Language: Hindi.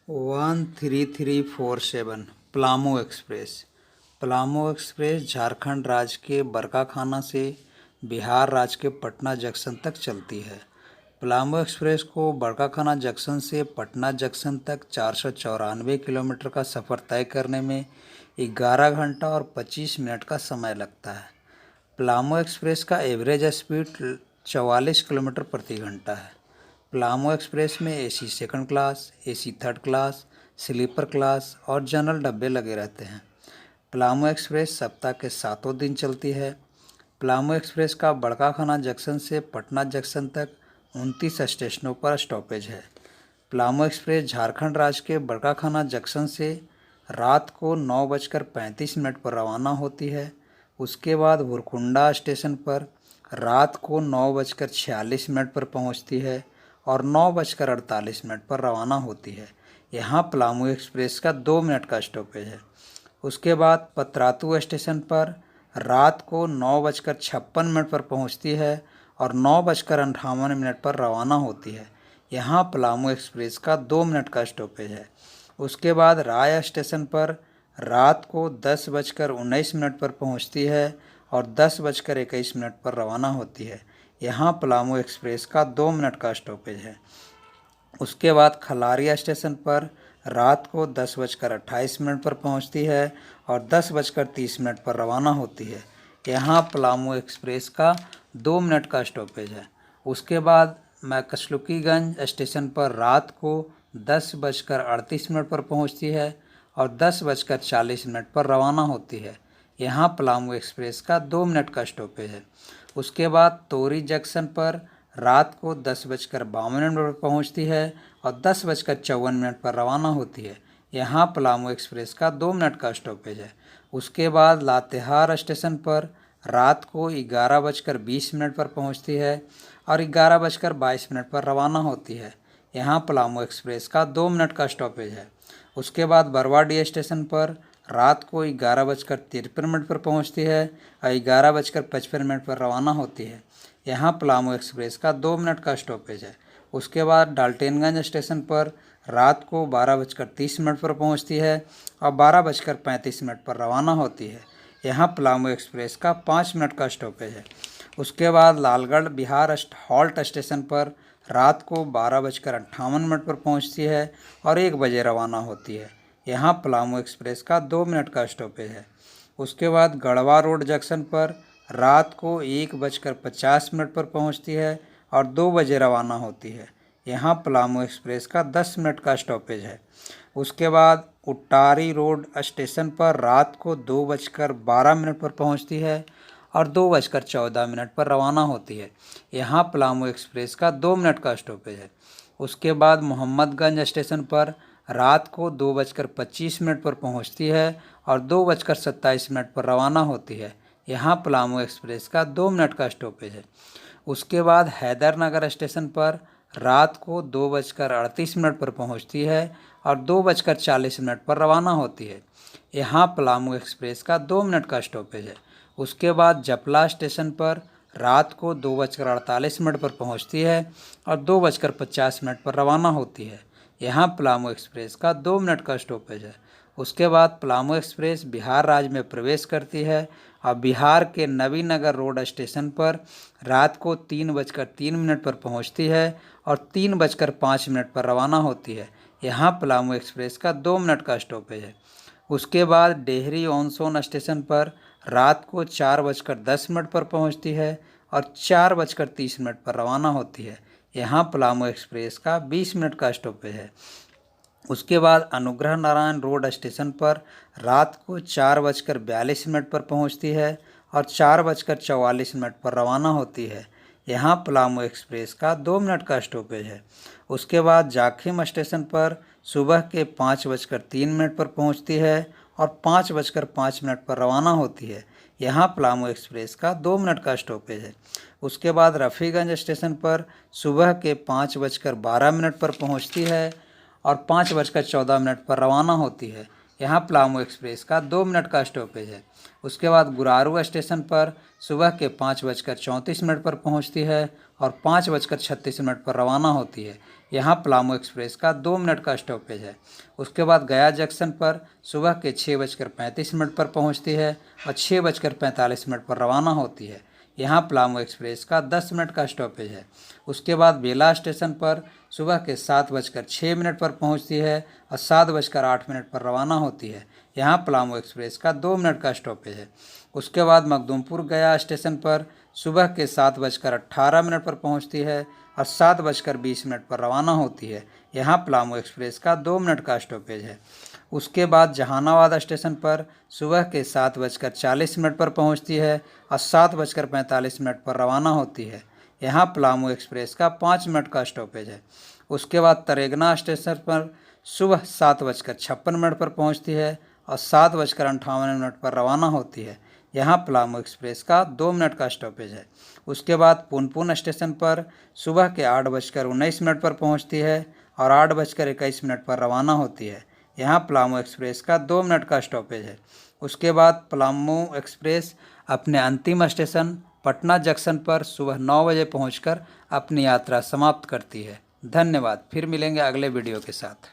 1347 पलामू एक्सप्रेस। पलामू एक्सप्रेस झारखंड राज्य के बरकाखाना से बिहार राज्य के पटना जंक्शन तक चलती है। पलामू एक्सप्रेस को बरकाखाना जंक्शन से पटना जंक्शन तक 494 किलोमीटर का सफ़र तय करने में 11 घंटा और 25 मिनट का समय लगता है। पलामू एक्सप्रेस का एवरेज स्पीड 44 किलोमीटर प्रति घंटा है। पलामू एक्सप्रेस में AC second class, AC third class, sleeper class और जनरल डब्बे लगे रहते हैं। पलामू एक्सप्रेस सप्ताह के 7 दिन चलती है। पलामू एक्सप्रेस का बड़काखाना जंक्शन से पटना जंक्शन तक 29 स्टेशनों पर स्टॉपेज है। पलामू एक्सप्रेस झारखंड राज्य के बड़काखाना जंक्शन से रात को 9:35 पर रवाना होती है। उसके बाद भुरकुंडा स्टेशन पर रात को 9:46 पर पहुंचती है और 9:48 पर रवाना होती है। यहाँ पलामू एक्सप्रेस का 2 मिनट का स्टॉपेज है। उसके बाद पतरातू स्टेशन पर रात को 9:56 पर पहुँचती है और 9:58 पर रवाना होती है। यहाँ पलामू एक्सप्रेस का 2 मिनट का स्टॉपेज है। उसके बाद राय स्टेशन पर रात को 10:19 पर पहुँचती है और 10:21 पर रवाना होती है। यहाँ पलामू एक्सप्रेस का 2 मिनट का स्टॉपेज है। उसके बाद खलारिया स्टेशन पर रात को 10:28 पर पहुंचती है और 10:30 पर रवाना होती है। यहाँ पलामू एक्सप्रेस का 2 मिनट का स्टॉपेज है। उसके बाद मैकसलुकीगंज स्टेशन पर रात को 10:38 पर पहुंचती है और 10:40 पर रवाना होती है। यहाँ पलामू एक्सप्रेस का 2 मिनट का स्टॉपेज है। उसके बाद तोरी जंक्शन पर रात को 10:52 पर पहुँचती है और 10:54 पर रवाना होती है। यहाँ पलामू एक्सप्रेस का 2 मिनट का स्टॉपेज है। उसके बाद लातेहार स्टेशन पर रात को 11:20 पर पहुँचती है और 11:22 पर रवाना होती है। यहाँ पलामू एक्सप्रेस का 2 मिनट का स्टॉपेज है। उसके बाद बरवाडी स्टेशन पर रात को 11:53 पर पहुँचती है और 11:55 पर रवाना होती है। यहाँ पलामू एक्सप्रेस का 2 मिनट का स्टॉपेज है। उसके बाद डाल्टनगंज स्टेशन पर रात को 12:30 पर पहुँचती है और 12:35 पर रवाना होती है। यहाँ पलामू एक्सप्रेस का 5 मिनट का स्टॉपेज है। उसके बाद लालगढ़ बिहार हॉल्ट स्टेशन पर रात को 12:58 पर पहुँचती है और 1 बजे रवाना होती है। यहाँ पलामू एक्सप्रेस का 2 मिनट का स्टॉपेज है। उसके बाद गढ़वा रोड जंक्शन पर रात को 1:50 पर पहुंचती है और 2 बजे रवाना होती है। यहाँ पलामू एक्सप्रेस का 10 मिनट का स्टॉपेज है। उसके बाद उट्टारी रोड स्टेशन पर रात को 2:12 पर पहुंचती है और 2:14 पर रवाना होती है। यहाँ पलामू एक्सप्रेस का 2 मिनट का स्टॉपेज है। उसके बाद मोहम्मदगंज स्टेशन पर रात को 2:25 पर पहुंचती है और 2:27 पर रवाना होती है। यहाँ पलामू एक्सप्रेस का 2 मिनट का स्टॉपेज है। उसके बाद हैदरनगर स्टेशन पर रात को 2:38 पर पहुंचती है और 2:40 पर रवाना होती है। यहाँ पलामू एक्सप्रेस का 2 मिनट का स्टॉपेज है। उसके बाद जपला स्टेशन पर रात को 2:48 पर पहुंचती है और 2:50 पर रवाना होती है। यहाँ पलामू एक्सप्रेस का 2 मिनट का स्टॉपेज है। उसके बाद पलामू एक्सप्रेस बिहार राज्य में प्रवेश करती है और बिहार के नवीनगर रोड स्टेशन पर रात को 3:03 पर पहुंचती है और 3:05 पर रवाना होती है। यहाँ पलामू एक्सप्रेस का 2 मिनट का स्टॉपेज है। उसके बाद डेहरी ऑन-सोन स्टेशन पर रात को 4:10 पर पहुंचती है और 4:30 पर रवाना होती है। यहाँ पलामू एक्सप्रेस का 20 मिनट का स्टॉपेज है। उसके बाद अनुग्रह नारायण रोड स्टेशन पर रात को 4:42 पर पहुंचती है और 4:44 पर रवाना होती है। यहाँ पलामू एक्सप्रेस का 2 मिनट का स्टॉपेज है। उसके बाद जाखिम स्टेशन पर सुबह के 5:03 पर पहुंचती है और 5:05 पर रवाना होती है। यहाँ पलामू एक्सप्रेस का 2 मिनट का स्टॉपेज है। उसके बाद रफ़ीगंज स्टेशन पर सुबह के 5:12 पर पहुंचती है और 5:14 पर रवाना होती है। यहाँ पलामू एक्सप्रेस का 2 मिनट का स्टॉपेज है। उसके बाद गुरारू स्टेशन पर सुबह के 5:34 पर पहुँचती है और 5:36 पर रवाना होती है। यहाँ पलामू एक्सप्रेस का 2 मिनट का स्टॉपेज है। उसके बाद गया जंक्शन पर सुबह के 6:35 पर पहुँचती है और 6:45 पर रवाना होती है। यहाँ पलामू एक्सप्रेस का 10 मिनट का स्टॉपेज है। उसके बाद बेला स्टेशन पर सुबह के 7:06 पर पहुँचती है और 7:08 पर रवाना होती है। यहाँ पलामू एक्सप्रेस का 2 मिनट का स्टॉपेज है। उसके बाद मखदूमपुर गया स्टेशन पर सुबह के 7:18 पर पहुँचती है और 7:20 पर रवाना होती है। यहाँ पलामू एक्सप्रेस का 2 मिनट का स्टॉपेज है। उसके बाद जहानाबाद स्टेशन पर सुबह के 7:40 पर पहुँचती है और 7:45 पर रवाना होती है। यहाँ पलामू एक्सप्रेस का 5 मिनट का स्टॉपेज है। उसके बाद तरेगना स्टेशन पर सुबह 7:56 पर पहुँचती है और 7:58 पर रवाना होती है। यहाँ पलामू एक्सप्रेस का 2 मिनट का स्टॉपेज है। उसके बाद पुनपुन स्टेशन पर सुबह के 8:19 पर पहुँचती है और 8:21 पर रवाना होती है। यहाँ पलामू एक्सप्रेस का 2 मिनट का स्टॉपेज है। उसके बाद पलामू एक्सप्रेस अपने अंतिम स्टेशन पटना जंक्शन पर सुबह 9 बजे पहुँचकर अपनी यात्रा समाप्त करती है। धन्यवाद। फिर मिलेंगे अगले वीडियो के साथ।